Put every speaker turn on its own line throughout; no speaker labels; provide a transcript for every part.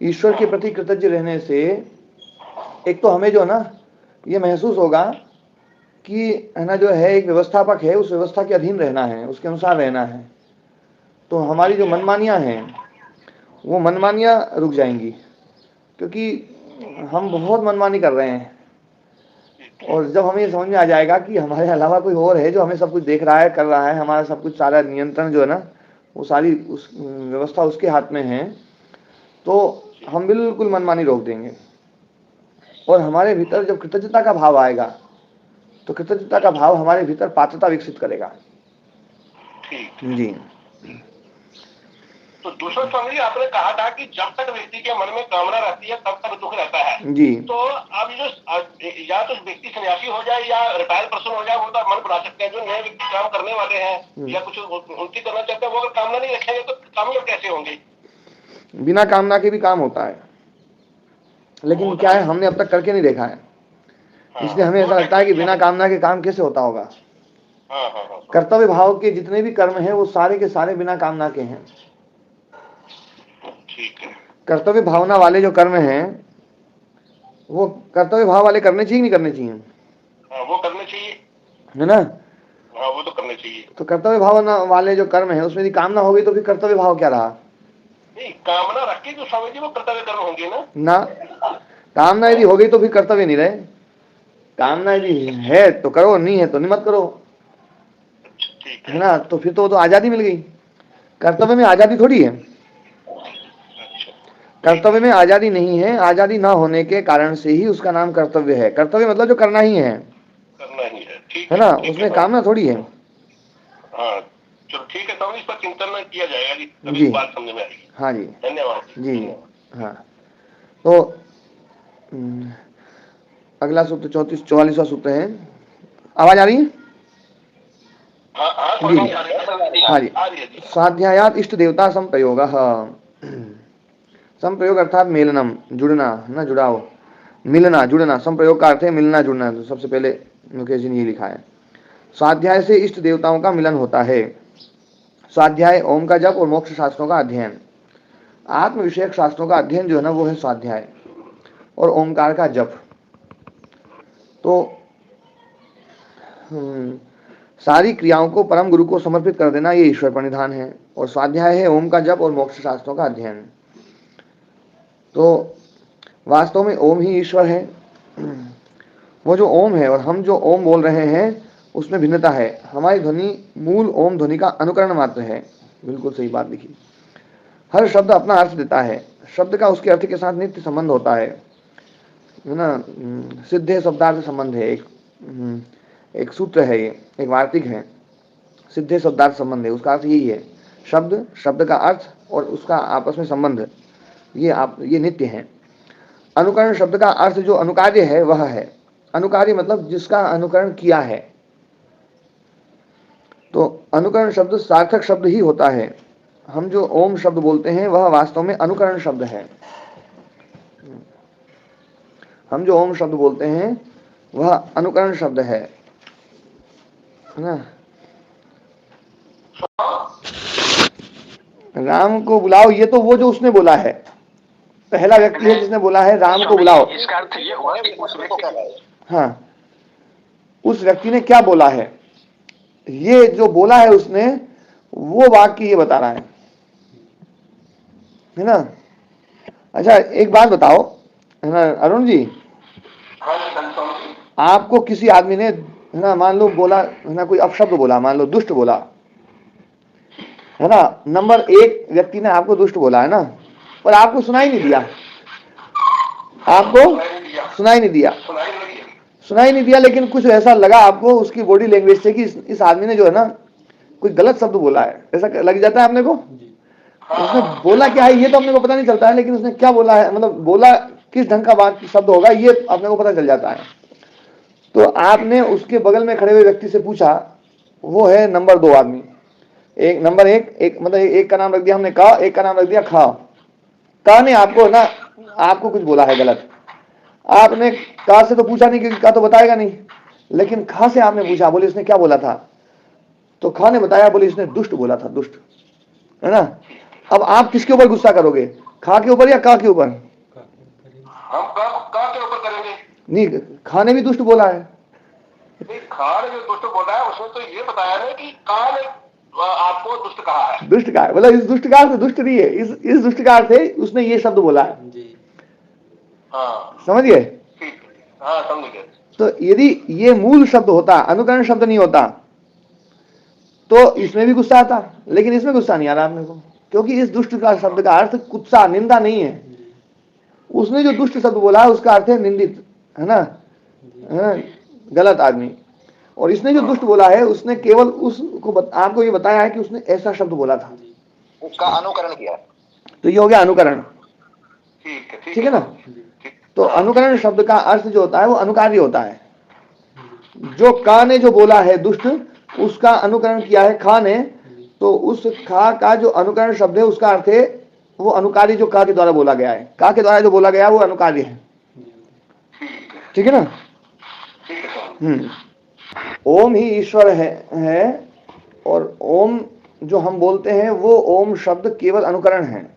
ईश्वर के प्रति कृतज्ञ रहने से एक तो हमें जो है ना ये महसूस होगा कि है ना जो है एक व्यवस्थापक है, उस व्यवस्था के अधीन रहना है, उसके अनुसार रहना है। तो हमारी जो मनमानियां हैं वो मनमानियां रुक जाएंगी, क्योंकि हम बहुत मनमानी कर रहे हैं। और जब हमें ये समझ में आ जाएगा कि हमारे अलावा कोई और है जो हमें सब कुछ देख रहा है, कर रहा है, हमारा सब कुछ सारा नियंत्रण जो है ना वो सारी उस व्यवस्था उसके हाथ में है, तो हम बिल्कुल मनमानी रोक देंगे। और हमारे भीतर जब कृतज्ञता का भाव आएगा तो कृतज्ञता का भाव हमारे भीतर पात्रता विकसित करेगा। जी।
तो दूसरा स्वामी जी, आपने कहा था कि जब तक व्यक्ति के मन में कामना रहती है तब तक दुख रहता है।
जी।
तो अब जो या तो व्यक्ति सन्यासी हो जाए या रिटायर्ड पर्सन हो जाए, वो तो मन बना सकते हैं। जो नए व्यक्ति काम करने वाले हैं या कुछ उन्नति करना चाहते हैं, वो अगर कामना नहीं रखेंगे तो कामयाब कैसे होंगे?
बिना कामना के भी काम होता है, लेकिन क्या है हमने अब तक करके नहीं देखा है, इसलिए हमें ऐसा लगता है कि बिना कामना के काम कैसे होता होगा। कर्तव्य भाव के जितने भी कर्म हैं वो सारे के सारे बिना कामना के हैं। कर्तव्य भावना वाले जो कर्म हैं वो कर्तव्य भाव वाले करने चाहिए नहीं करने चाहिए?
वो करने चाहिए,
है ना?
वो तो करने चाहिए।
तो कर्तव्य भावना वाले जो कर्म है उसमें यदि कामना हो गई तो फिर कर्तव्य भाव क्या रहा?
नहीं, कामना रख के जो स्वामी जी वो कर्तव्य कर्म होंगे
ना, कामना यदि हो गई तो फिर कर्तव्य नहीं रहे। कामना यदि है तो करो, नहीं है तो नहीं मत करो, है ना? तो फिर तो आजादी मिल गई। कर्तव्य में आजादी थोड़ी है, कर्तव्य में आजादी नहीं है। आजादी ना होने के कारण से ही उसका नाम कर्तव्य है। कर्तव्य मतलब जो करना ही है ना, उसमें कामना थोड़ी है।
चलो ठीक है, तो इस पर चिंतन किया जाएगा
जी।
बात समझ में आएगी।
हाँ जी,
धन्यवाद
जी। हाँ, तो अगला सूत्र 44वां सूत्र है। आवाज आ रही है? हाँ जी। स्वाध्यायात इष्ट देवता संप्रयोग। संप्रयोग अर्थात मेलनम, जुड़ना, ना जुड़ाव, मिलना जुड़ना। संप्रयोग का अर्थ है मिलना जुड़ना। तो सबसे पहले मुकेश जी ने ये लिखा है, स्वाध्याय से इष्ट देवताओं का मिलन होता है। स्वाध्याय ओम का जप और मोक्ष शास्त्रों का अध्ययन। आत्म विषयक शास्त्रों का अध्ययन जो है ना वो है स्वाध्याय, और ओमकार का जप। तो सारी क्रियाओं को परम गुरु को समर्पित कर देना ये ईश्वर प्रणिधान है। और स्वाध्याय है ओम का जप और मोक्ष शास्त्रों का अध्ययन। तो वास्तव में ओम ही ईश्वर है। वो जो ओम है और हम जो ओम बोल रहे हैं उसमें भिन्नता है। हमारी ध्वनि मूल ओम ध्वनि का अनुकरण मात्र है। बिल्कुल सही बात लिखी। हर शब्द अपना अर्थ देता है। शब्द का उसके अर्थ के साथ नित्य संबंध होता है ना। सिद्धे शब्दार्थ संबंध है। एक सूत्र है, ये एक वार्तिक है। सिद्धे शब्दार्थ संबंध है, उसका अर्थ यही है, शब्द, शब्द का अर्थ और उसका आपस में संबंध, ये नित्य है। अनुकरण शब्द का अर्थ जो अनुकार्य है वह है। अनुकार्य मतलब जिसका अनुकरण किया है। तो अनुकरण शब्द सार्थक शब्द ही होता है। हम जो ओम शब्द बोलते हैं वह वास्तव में अनुकरण शब्द है। हम जो ओम शब्द बोलते हैं वह अनुकरण शब्द है ना। राम को बुलाओ, ये तो वो जो उसने बोला है, पहला व्यक्ति है जिसने बोला है राम को बुलाओ।
इसका अर्थ ये हुआ कि उस व्यक्ति को
हाँ, उस व्यक्ति ने क्या बोला है, ये जो बोला है उसने, वो वाक्य ये बता रहा है ना। अच्छा एक बात बताओ है ना अरुण जी, आपको किसी आदमी ने है ना मान लो बोला है ना, कोई अपशब्द बोला, मान लो दुष्ट बोला है ना। नंबर 1 व्यक्ति ने आपको दुष्ट बोला है ना, और आपको सुनाई नहीं दिया, आपको सुनाई नहीं दिया, लेकिन कुछ ऐसा लगा आपको उसकी बॉडी लैंग्वेज से कि इस आदमी ने जो है ना कोई गलत शब्द बोला है, ऐसा लग जाता है अपने को। उसने बोला क्या है ये तो अपने को पता नहीं चलता है, लेकिन उसने क्या बोला है, मतलब बोला किस ढंग का बात शब्द होगा ये अपने को पता चल जाता है। तो आपने उसके बगल में खड़े हुए व्यक्ति से पूछा, वो है नंबर 2 आदमी। एक नंबर एक मतलब एक का नाम रख दिया हमने का, एक का नाम रख दिया खा। का ने आपको ना आपको कुछ बोला है गलत, आपने का से तो पूछा नहीं क्योंकि का तो बताएगा नहीं, लेकिन खा से आपने पूछा, बोले इसने क्या बोला था, तो खा ने बताया, बोले इसने दुष्ट बोला था, दुष्ट, है ना। अब आप किसके ऊपर गुस्सा करोगे, खा के ऊपर या का के ऊपर?
हम का के ऊपर करेंगे?
नहीं, खाने भी दुष्ट बोला है।
नहीं, खा ने जो दुष्ट बोला है उसमें तो ये बताया है कि का ने आपको दुष्ट कहा है।
दुष्ट का मतलब इस दुष्ट का अर्थ दुष्ट नहीं है, इस दुष्ट का अर्थ है उसने ये शब्द बोला है
जी। हाँ,
समझिए।
ठीक, हाँ समझ गए।
तो यदि ये मूल शब्द होता, अनुकरण शब्द नहीं होता, तो इसमें भी गुस्सा आता, लेकिन इसमें गुस्सा नहीं आ रहा आपने को, क्योंकि इस दुष्ट का शब्द का अर्थ कुत्सा, निंदा नहीं है। उसने जो दुष्ट शब्द बोला है उसका अर्थ है निंदित, है ना, गलत आदमी। और इसने जो दुष्ट बोला है उसने केवल उसको आपको ये बताया है कि उसने ऐसा शब्द बोला था,
उसका अनुकरण किया।
तो ये हो गया अनुकरण।
ठीक
है ना। तो अनुकरण शब्द का अर्थ जो होता है वो अनुकार्य होता है। जो का ने जो बोला है दुष्ट, उसका अनुकरण किया है खा ने, तो उस खा का जो अनुकरण शब्द है उसका अर्थ है वो अनुकार्य जो का के द्वारा बोला गया है, का के द्वारा जो बोला गया है वो अनुकार्य है। ठीक है ना। ओम ही ईश्वर है और ओम जो हम बोलते हैं वो ओम शब्द केवल अनुकरण है।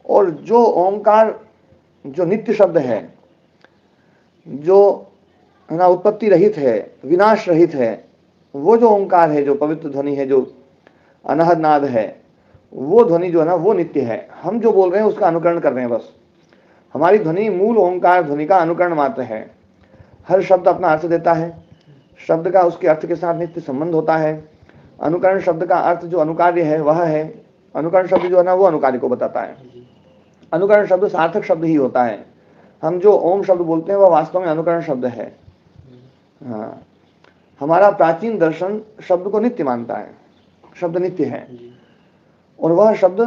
और जो ओमकार जो नित्य शब्द है, जो है ना उत्पत्ति रहित है, विनाश रहित है, वो जो ओंकार है, जो पवित्र ध्वनि है, जो अनहद नाद है, वो ध्वनि जो है ना वो नित्य है। हम जो बोल रहे हैं उसका अनुकरण कर रहे हैं बस। हमारी ध्वनि मूल ओंकार ध्वनि का अनुकरण मात्र है। हर शब्द अपना अर्थ देता है, शब्द का उसके अर्थ के साथ नित्य संबंध होता है। अनुकरण शब्द का अर्थ जो अनुकार्य है वह है, अनुकरण शब्द जो है ना वो अनुकार्य को बताता है। अनुकरण शब्द सार्थक शब्द ही होता है। हम जो ओम शब्द बोलते हैं वह वास्तव में अनुकरण शब्द है। हाँ, हमारा प्राचीन दर्शन शब्द को नित्य मानता है, शब्द नित्य है, और वह शब्द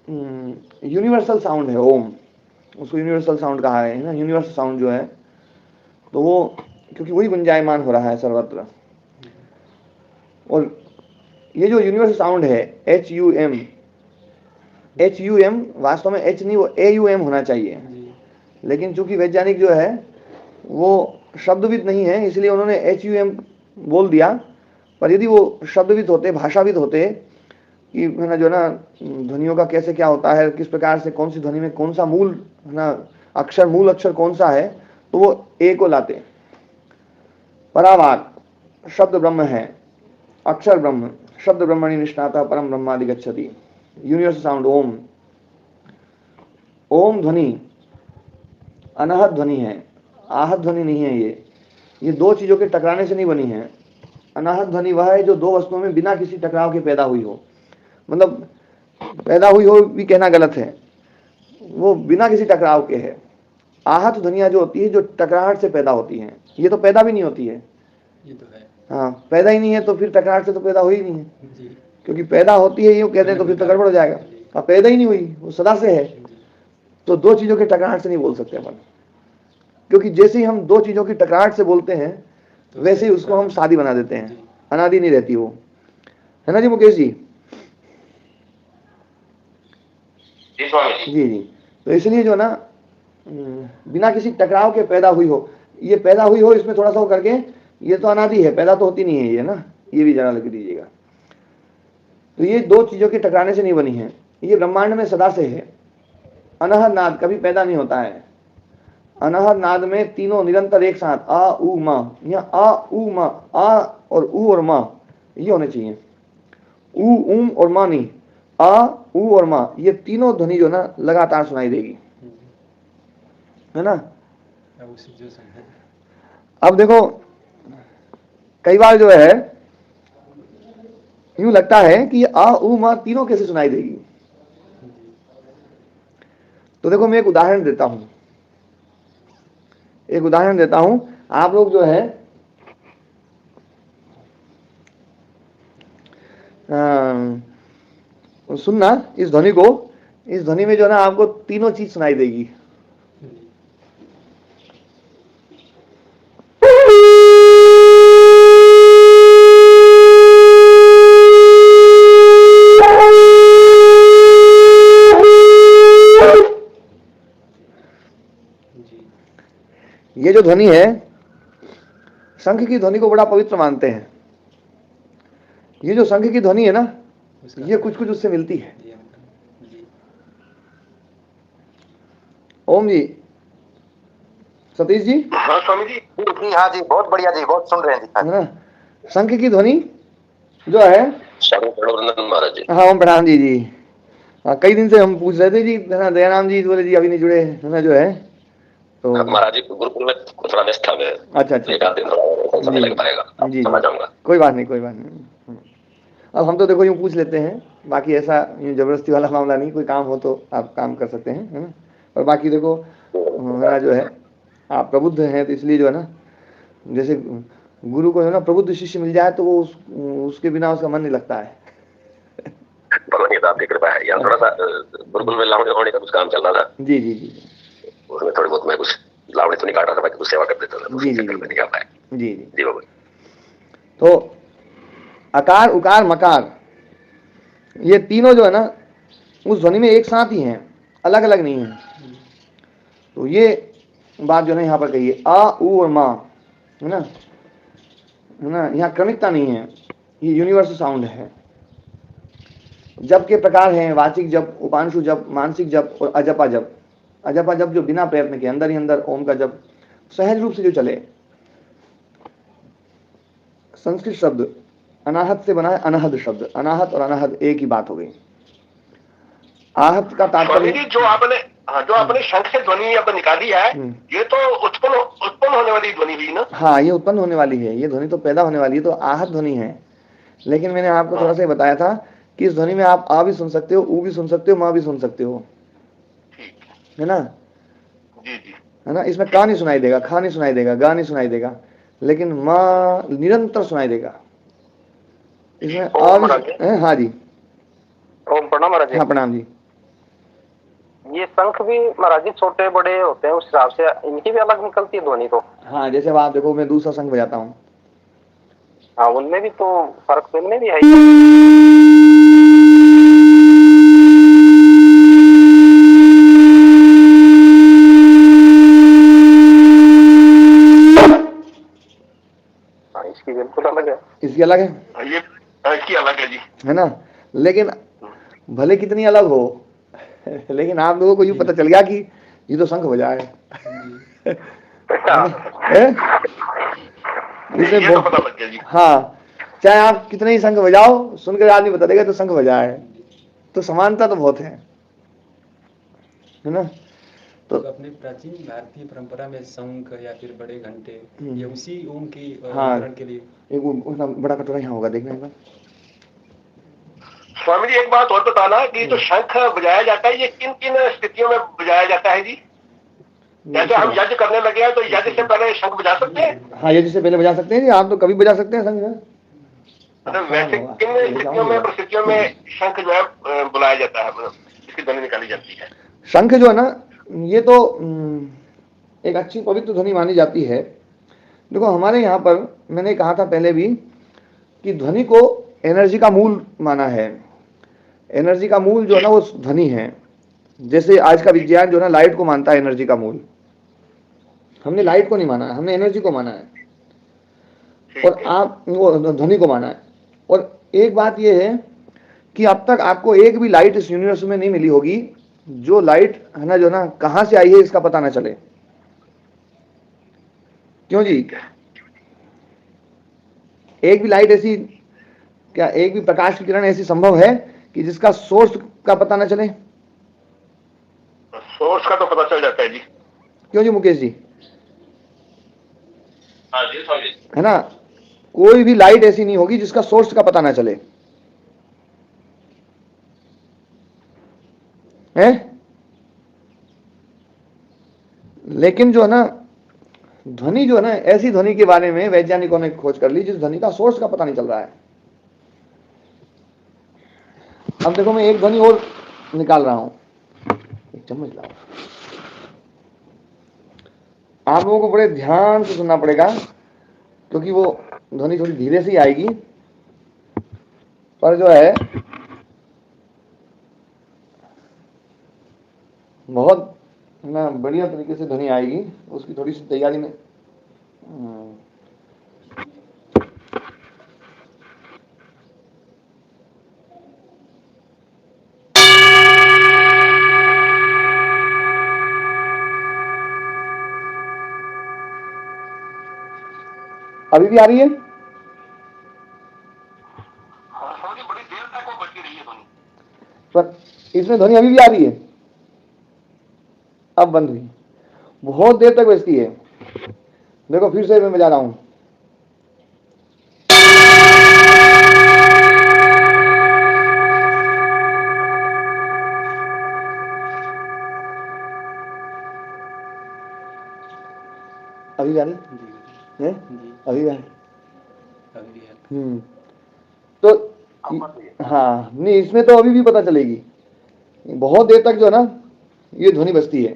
यूनिवर्सल साउंड है। ओम, उसको यूनिवर्सल साउंड कहा है ना, यूनिवर्सल साउंड जो है, तो वो क्योंकि वही गुंजायमान हो रहा है सर्वत्र। और ये जो यूनिवर्सल साउंड है HUM, HUM वास्तव में H नहीं, वो AUM होना चाहिए, लेकिन चूंकि वैज्ञानिक जो है वो शब्दविद नहीं है इसलिए उन्होंने HUM बोल दिया। पर यदि वो शब्दविद होते, भाषाविद होते कि है ना जो ना ध्वनियों का कैसे क्या होता है, किस प्रकार से कौन सी ध्वनि में कौन सा मूल है ना अक्षर, मूल अक्षर कौन सा है, तो वो ए को लाते। परावाक शब्द ब्रह्म है, अक्षर ब्रह्म, शब्द ब्रह्मणि निष्णाता परम ब्रह्मादि गच्छति। यूनिवर्सल साउंड ओम, ओम ध्वनि अनहद ध्वनि है, आहत ध्वनि नहीं है। ये दो चीजों के टकराने से नहीं बनी है। अनाहत ध्वनि वह है जो दो वस्तुओं में बिना किसी टकराव के पैदा हुई हो, मतलब पैदा हुई हो भी कहना गलत है, वो बिना किसी टकराव के है। आहत ध्वनियां जो होती है जो टकराहट से पैदा होती हैं, ये तो पैदा भी नहीं होती है।
ये तो है।
हाँ, पैदा ही नहीं है तो फिर टकराहट से तो पैदा हुई नहीं है जी। क्योंकि पैदा होती है यूँ कहते हैं तो फिर तो गड़बड़ हो जाएगा। अब पैदा ही नहीं हुई, वो सदा से है, तो दो चीजों के टकराहट से नहीं बोल सकते अपन, क्योंकि जैसे ही हम दो चीजों की टकराहट से बोलते हैं तो वैसे ही उसको हम शादी बना देते हैं, अनादि नहीं रहती वो, है ना जी मुकेश जी। जी जी, तो इसलिए जो ना बिना किसी टकराव के पैदा हुई हो, ये पैदा हुई हो इसमें थोड़ा सा करके, ये तो अनादि है, पैदा तो होती नहीं है ये ना, ये भी जरा लिख दीजिएगा। तो ये दो चीजों के टकराने से नहीं बनी है, ये ब्रह्मांड में सदा से है। अनहद नाद कभी पैदा नहीं होता है। अनहद नाद में तीनों निरंतर एक साथ आ उ मा, यहाँ आ उ मा, आ और उ और मा ये होने चाहिए, उ उम और मा नहीं, आ उ और मा, ये तीनों ध्वनि जो ना लगातार सुनाई देगी, है ना। अब देखो कई बार जो है यूं लगता है कि आ उ मा तीनों कैसे सुनाई देगी। तो देखो मैं एक उदाहरण देता हूं, आप लोग जो है सुनना इस ध्वनि को, इस ध्वनि में जो है ना आपको तीनों चीज सुनाई देगी। ये जो ध्वनि है, शंख की ध्वनि को बड़ा पवित्र मानते हैं। ये जो शंख की ध्वनि है ना, ये कुछ कुछ उससे मिलती है। ओम जी, सतीश जी,
हाँ स्वामी जी।
जी हाँ जी, बहुत बढ़िया जी, बहुत सुन रहे हैं जी।
है ना, शंख की ध्वनि जो है,
महाराज जी।
हाँ ओम प्रणाम जी जी। हाँ, कई दिन से हम पूछ रहे थे जी, है ना, दयाराम जी बोले जी अभी नहीं जुड़े, है ना, जो है तो
महाराज जी गुरुकुल में थोड़ा व्यस्त था मैं।
अच्छा अच्छा
एक आध दिन थोड़ा समय
जी
लग पाएगा,
जी
समझ
जी,
जाऊंगा।
कोई बात नहीं, कोई बात नहीं। अब हम तो देखो यूँ पूछ लेते हैं, बाकी ऐसा यूँ जबरदस्ती वाला मामला नहीं, कोई काम हो तो आप काम कर सकते हैं, है ना। और बाकी देखो, है ना, जो है आप प्रबुद्ध हैं तो इसलिए जो है ना, जैसे गुरु को जो है ना प्रबुद्ध शिष्य मिल जाए तो वो उसके बिना उसका मन नहीं लगता है।
भगवान ये तो आपकी कृपा है। यहाँ थोड़ा सा गुरुकुल में लावणी होने का कुछ काम चल रहा था,
जी जी जी
उसमें थोड़ी बहुत मैं कुछ लावणी तो नहीं काट रहा था, बाकी कुछ सेवा कर देता था,
जी
उसी
जी
चक्कर में
जी
नहीं आ पाया।
जी जी।
जी बाबा।
तो अकार उकार मकार ये तीनों जो है ना उस ध्वनि में एक साथ ही हैं, अलग अलग नहीं है। तो ये बात जो है यहाँ पर कही है, आ उ और माँ, है ना, यहाँ क्रमिकता नहीं है, ये यूनिवर्सल साउंड है। जप के प्रकार हैं वाचिक जप, उपांशु जप, मानसिक जप और अजपा जप। अजपा जप जो बिना प्रयत्न के अंदर ही अंदर ओम का जप सहज रूप से जो चले। संस्कृत शब्द अनाहत से बना है अनहद शब्द, अनाहत और अनहद एक ही बात हो गई। आहत का
स्वामी
तात्पर्य,
जी जो आपने, हाँ जो आपने शंख से ध्वनि अब निकाली है, ये तो उत्पन्न उत्पन्न होने वाली ध्वनि हुई ना।
हाँ ये उत्पन्न होने वाली है, ये ध्वनि तो पैदा होने वाली है, तो आहत ध्वनि है। लेकिन मैंने आपको थोड़ा सा बताया था कि इस ध्वनि में आप आ भी सुन सकते हो, ऊ भी सुन सकते हो, माँ भी सुन सकते हो, है ना।
जी जी।
है ना, इसमें का नहीं सुनाई देगा, खा नहीं सुनाई देगा, गा नहीं सुनाई देगा, लेकिन माँ निरंतर सुनाई देगा। इसमें आ भी, हाँ जी,
ओम प्रणाम महाराज जी।
हाँ प्रणाम जी।
ये शंख भी महाराज जी छोटे बड़े होते हैं, उस हिसाब से इनकी भी अलग निकलती है ध्वनि तो।
हाँ जैसे अब आप देखो, मैं दूसरा शंख बजाता हूँ,
हाँ उनमें भी तो फर्क तो इनमें भी है। हाँ इसकी बिल्कुल अलग है।
इसकी अलग है,
ये इसकी अलग है जी,
है ना। लेकिन भले कितनी अलग हो, लेकिन आप लोगों को यूँ पता चल गया कि ये तो शंख बजा है। इसमें
ये तो पता लग गया जी।
हाँ, चाहे आप कितने ही शंख बजाओ, सुनकर आदमी बता देगा तो शंख बजा है। तो समानता तो बहुत है ना।
तो अपने प्राचीन भारतीय परंपरा में शंख या फिर बड़े घंटे ये उसी ओम की
हाँ,
अंकुरण के लिए।
एक वो बड़ा कटोरा यहाँ होगा, देखना एक बार।
स्वामी जी एक बात और बताना कि जो शंख बजाया जाता है ये किन किन स्थितियों में बजाया जाता है जी? जैसे हम यज्ञ करने लगे हैं तो यज्ञ से पहले शंख बजा सकते हैं?
हाँ यज्ञ से पहले बजा सकते हैं जी, आप तो कभी बजा सकते हैं शंख।
मतलब वैसे किन स्थितियों में परिस्थितियों में शंख जो है बुलाया जाता है, मतलब इसकी ध्वनि निकाली जाती है?
शंख जो है ना, ये तो एक अच्छी पवित्र ध्वनि मानी जाती है। देखो हमारे यहाँ पर मैंने कहा था पहले भी कि ध्वनि को एनर्जी का मूल माना है। एनर्जी का मूल जो है ना वो ध्वनि है। जैसे आज का विज्ञान जो है ना लाइट को मानता है एनर्जी का मूल, हमने लाइट को नहीं माना है, हमने एनर्जी को माना है। और आप वो ध्वनि को माना है। और एक बात यह है कि अब तक आपको एक भी लाइट इस यूनिवर्स में नहीं मिली होगी जो लाइट है ना, जो ना कहां से आई है इसका पता ना चले। क्यों जी? एक भी लाइट ऐसी, क्या एक भी प्रकाश की किरण ऐसी संभव है कि जिसका सोर्स का पता ना चले?
सोर्स का तो पता चल जाता है जी।
क्यों जी मुकेश जी?
हाँ जी स्वामी जी।
है ना, कोई भी लाइट ऐसी नहीं होगी जिसका सोर्स का पता ना चले, है। लेकिन जो है ना ध्वनि जो है ना, ऐसी ध्वनि के बारे में वैज्ञानिकों ने खोज कर ली जिस ध्वनि का सोर्स का पता नहीं चल रहा है। अब देखो मैं एक ध्वनि और निकाल रहा हूं, एक चम्मच लाओ। आप लोगों को बड़े ध्यान से सुनना पड़ेगा क्योंकि वो ध्वनि थोड़ी धीरे से ही आएगी, पर जो है बहुत ना बढ़िया तरीके से ध्वनि आएगी। उसकी थोड़ी सी तैयारी में अभी भी आ रही है?
हाँ, थोड़ी बड़ी देर तक वो बजती रही है ध्वनि।
पर इसमें ध्वनि अभी भी आ रही है? अब बंद हुई। बहुत देर तक बजती है। देखो फिर से मैं बजा रहा हूं। अभी भी आ रही है?
जी
हैं?
जी
अभी भी आ रही है?
अभी भी है।
तो
अब मत हुई है।
हाँ, नहीं इसमें तो अभी भी पता चलेगी। बहुत देर तक जो है ना ये ध्वनि बजती है।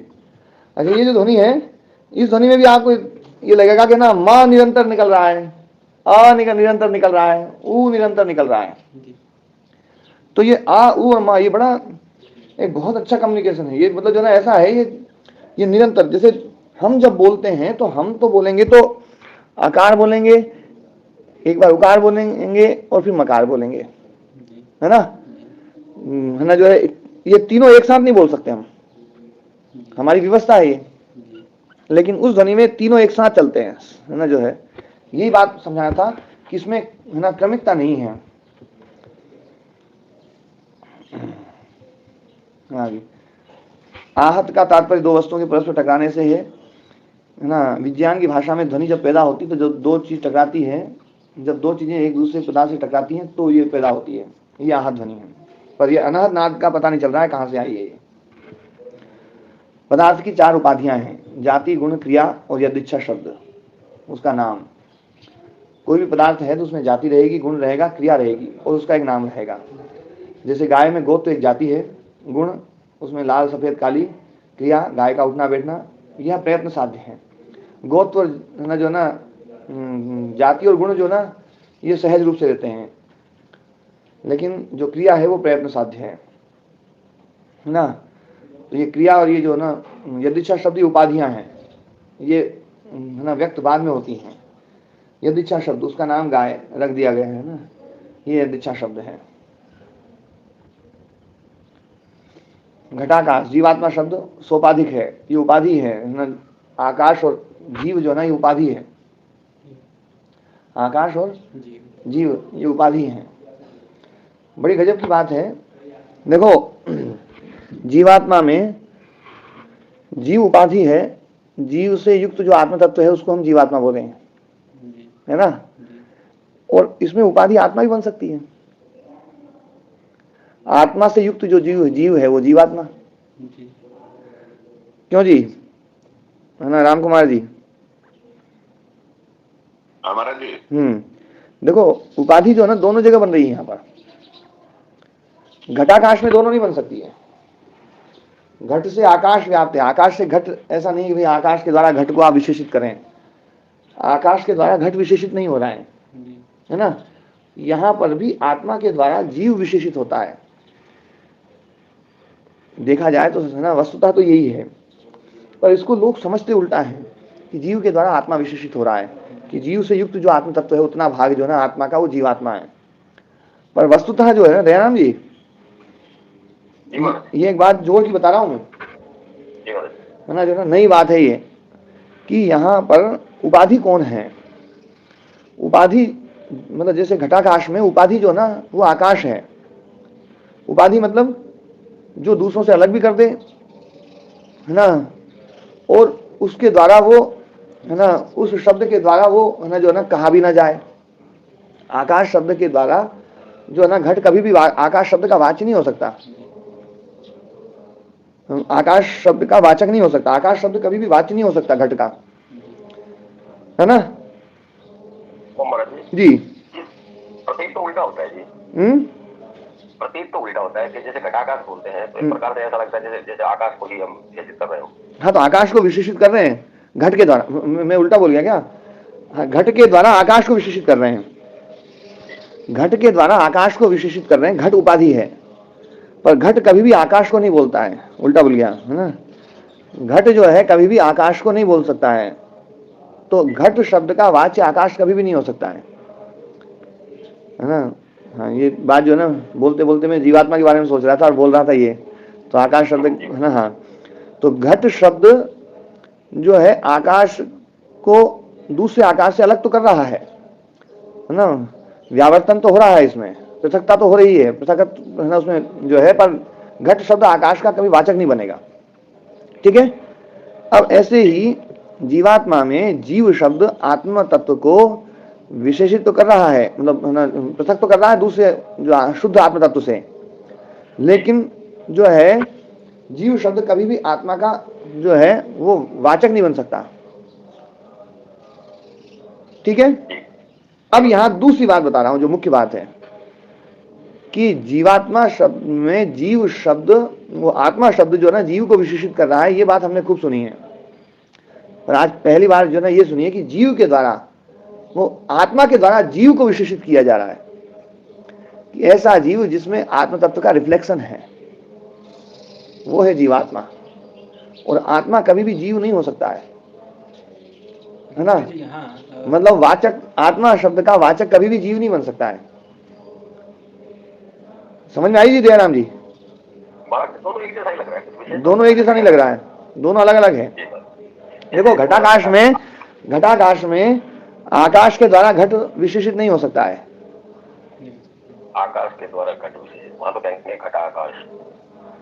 अच्छा, ये जो ध्वनि है, इस ध्वनि में भी आपको ये लगेगा कि ना माँ निरंतर निकल रहा है, निरंतर निकल रहा है, ऊ निरंतर निकल रहा है।
जी
तो ये आ ऊ और माँ, ये बड़ा एक बहुत अच्छा कम्युनिकेशन है। ये मतलब जो ना ऐसा है, ये निरंतर। जैसे हम जब बोलते हैं तो हम तो बोलेंगे तो आकार बोलेंगे, एक बार उकार बोलेंगे और फिर मकार बोलेंगे,
जी
है ना?
जी
है ना? जो है ये तीनों एक साथ नहीं बोल सकते हम,
जी
हमारी व्यवस्था है ये।
जी
लेकिन उस ध्वनि में तीनों एक साथ चलते हैं, है ना? जो है यही बात समझाया था कि इसमें है ना क्रमिकता नहीं है। आगे आहत का तात्पर्य दो वस्तुओं के परस्पर टकराने से है ना? विज्ञान की भाषा में ध्वनि जब पैदा होती है तो जब दो चीज टकराती है, जब दो चीजें एक दूसरे पदार्थ से टकराती हैं तो ये पैदा होती है, ये आहत ध्वनि है। पर ये अनाहत नाद का पता नहीं चल रहा है कहां से आई है ये। पदार्थ की चार उपाधियां हैं, जाति, गुण, क्रिया और यदिच्छा शब्द उसका नाम। कोई भी पदार्थ है तो उसमें जाति रहेगी, गुण रहेगा, क्रिया रहेगी और उसका एक नाम रहेगा। जैसे गाय में गोत्र एक जाति है, गुण उसमें लाल सफेद काली, क्रिया गाय का उठना बैठना, यह प्रयत्न साध्य है। गोत्र ना जो ना जाति और गुण जो ना ये सहज रूप से रहते हैं, लेकिन जो क्रिया है वो प्रयत्न साध्य है ना? तो ये क्रिया और ये जो ना यदिच्छा शब्द उपाधियां हैं, ये है ना व्यक्त बाद में होती हैं। यदिच्छा शब्द उसका नाम गाय रख दिया गया है ना, ये यदिच्छा शब्द है। घटाकाश जीवात्मा शब्द सोपाधिक है, ये उपाधि है ना? आकाश और जीव जो ना ये उपाधि है, आकाश और
जी
जीव ये उपाधि है। बड़ी गजब की बात है। देखो जीवात्मा में जीव उपाधि है, जीव से युक्त जो आत्म तत्व है उसको हम जीवात्मा बोले हैं,
जी
है ना?
जी
और इसमें उपाधि आत्मा भी बन सकती है। आत्मा से युक्त जो जीव है वो जीवात्मा।
जी
क्यों जी, है ना राम कुमार जी?
हमारा जी
देखो उपाधि जो है ना दोनों जगह बन रही है यहाँ पर। घटाकाश में दोनों नहीं बन सकती है। घट से आकाश व्याप्त है, आकाश से घट ऐसा नहीं कि भाई आकाश के द्वारा घट को आप विशेषित करें। आकाश के द्वारा घट विशेषित नहीं हो रहा है ना? यहां पर भी आत्मा के द्वारा जीव विशेषित होता है। देखा जाए तो है ना वस्तुतः तो यही है, पर इसको लोग समझते उल्टा है कि जीव के द्वारा आत्मा विशेषित हो रहा है, कि जीव से युक्त जो आत्म तत्व है उतना भाग जो है ना आत्मा का वो जीवात्मा है। पर वस्तुतः जो है ना दयाराम जी, ये एक बात जोर की बता रहा हूं मैं, है ना? जो ना नई बात है ये कि यहाँ पर उपाधि कौन है। उपाधि मतलब जैसे घटाकाश में उपाधि जो ना वो आकाश है। उपाधि मतलब जो दूसरों से अलग भी कर दे, है ना? और उसके द्वारा वो है ना उस शब्द के द्वारा वो है ना जो ना कहा भी ना जाए। आकाश शब्द के द्वारा जो है ना घट कभी भी आकाश शब्द का वाच्य नहीं हो सकता, आकाश शब्द का वाचक नहीं हो सकता, आकाश शब्द कभी भी वाच्य नहीं हो सकता घट का, है ना जी?
प्रतीक तो उल्टा होता है जी। प्रतीक तो उल्टा होता है कि जैसे घटाकाश बोलते हैं तो एक प्रकार से ऐसा लगता है जैसे आकाश को ही हम विशेषित कर रहे हो।
हाँ, तो आकाश को विशेषित कर रहे हैं घट के द्वारा। मैं उल्टा बोल गया क्या? हाँ, घट के द्वारा आकाश को विशेषित कर रहे हैं, घट के द्वारा आकाश को विशेषित कर रहे हैं। घट उपाधि है, पर घट कभी भी आकाश को नहीं बोलता है। उल्टा बोल गया है ना? घट जो है कभी भी आकाश को नहीं बोल सकता है, तो घट शब्द का वाच्य आकाश कभी भी नहीं हो सकता है ना? हाँ, ये बात जो है ना बोलते बोलते मैं जीवात्मा के बारे में सोच रहा था और बोल रहा था ये, तो आकाश शब्द है ना? हाँ, तो घट शब्द जो है आकाश को दूसरे आकाश से अलग तो कर रहा है, है ना, व्यावर्तन तो हो रहा है, इसमें पृथकता तो हो रही है, पृथक है ना उसमें जो है, पर घट शब्द आकाश का कभी वाचक नहीं बनेगा। ठीक है। अब ऐसे ही जीवात्मा में जीव शब्द आत्म तत्व को विशेषित तो कर रहा है, मतलब है ना पृथक तो कर रहा है दूसरे जो शुद्ध आत्म तत्व से, लेकिन जो है जीव शब्द कभी भी आत्मा का जो है वो वाचक नहीं बन सकता। ठीक है। अब यहां दूसरी बात बता रहा हूं जो मुख्य बात है कि जीवात्मा शब्द में जीव शब्द, वो आत्मा शब्द जो है ना जीव को विशेषित कर रहा है, ये बात हमने खूब सुनी है, और आज पहली बार जो है ना ये सुनिए कि जीव के द्वारा, वो आत्मा के द्वारा जीव को विशेषित किया जा रहा है कि ऐसा जीव जिसमें आत्म तत्व का रिफ्लेक्शन है, वो है जीवात्मा। और आत्मा कभी भी जीव नहीं हो सकता है ना, मतलब वाचक, आत्मा शब्द का वाचक कभी भी जीव नहीं बन सकता है। समझ में आई जी दयाराम जी?
दोनों एक जैसा ही लग रहा है,
दोनों एक जैसा नहीं लग रहा है, दोनों अलग अलग है। देखो घटाकाश में आकाश के द्वारा घट विशेषित नहीं हो सकता है।
आकाश के द्वारा घट विशेषित, वहां तो कहेंगे घटाकाश,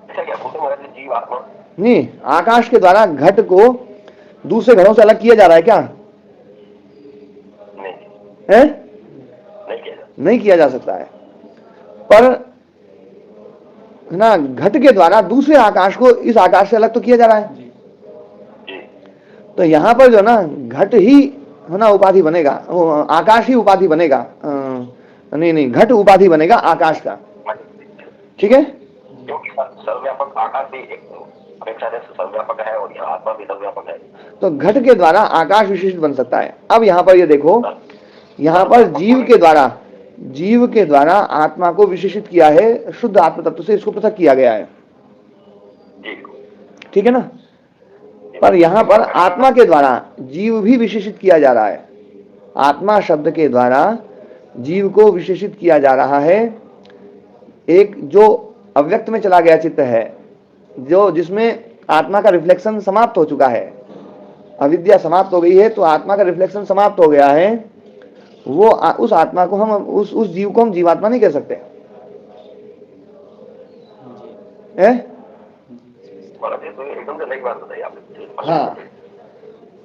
ऐसा क्या बोलते महाराज जी? जीव आत्मा
नहीं, आकाश के द्वारा घट को दूसरे घरों से अलग किया जा रहा है क्या?
नहीं
है?
नहीं
किया जा सकता है। पर ना घट के द्वारा दूसरे आकाश को इस आकाश से अलग तो किया जा रहा है। तो यहां पर जो ना घट ही है ना उपाधि बनेगा, वो आकाश ही उपाधि बनेगा, नहीं घट उपाधि बनेगा आकाश का। ठीक है।
क्योंकि सर्वव्यापक आकाश भी एक अपेक्षा से सर्वव्यापक है और यह आत्मा भी सर्वव्यापक है,
तो घट के द्वारा आकाश विशेषित बन सकता है। अब यहाँ पर ये देखो, यहाँ पर जीव के द्वारा आत्मा को विशेषित किया है, शुद्ध आत्म तत्व से इसको पृथक किया गया है। ठीक है ना। पर यहाँ पर आत्मा के द्वारा जीव भी विशेषित किया जा रहा है, आत्मा शब्द के द्वारा जीव को विशेषित किया जा रहा है। एक जो अव्यक्त में चला गया चित्त है, जो जिसमें आत्मा का रिफ्लेक्शन समाप्त हो चुका है, अविद्या समाप्त हो गई है, तो आत्मा का रिफ्लेक्शन समाप्त हो गया है, वो उस आत्मा को हम उस जीव को हम जीवात्मा नहीं कह सकते है?
एकदम से नई बात बताई आपने।
हाँ,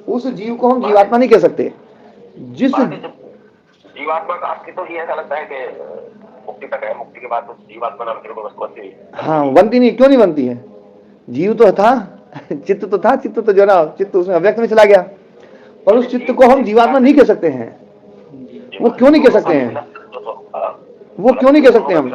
उस जीव को हम जीवात्मा नहीं कह सकते। जिस
जीवात्मा का आपकी तो ये ऐसा लगता है कि मुक्ति तक है, मुक्ति के बाद तो जीवात्मा नाम की कोई वस्तु बनती है।
हाँ, बनती नहीं, क्यों नहीं बनती है? जीव तो था, चित्त तो था, चित्त तो जो ना चित्त उसमें अव्यक्त में चला गया, पर उस चित्त को हम जीवात्मा नहीं कह सकते हैं। वो क्यों नहीं कह सकते हैं? वो क्यों नहीं कह सकते हम?